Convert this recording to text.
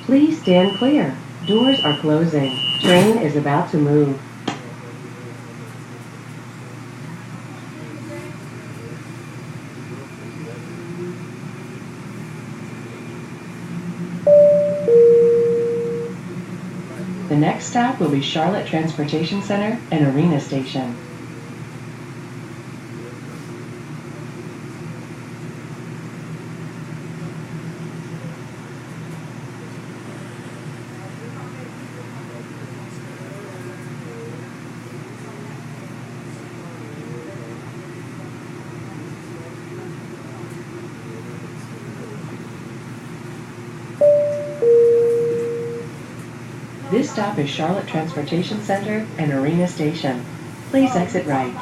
Please stand clear. Doors are closing. Train is about to move. The next stop will be Charlotte Transportation Center and Arena Station. This stop is Charlotte Transportation Center and Arena Station. Please exit right.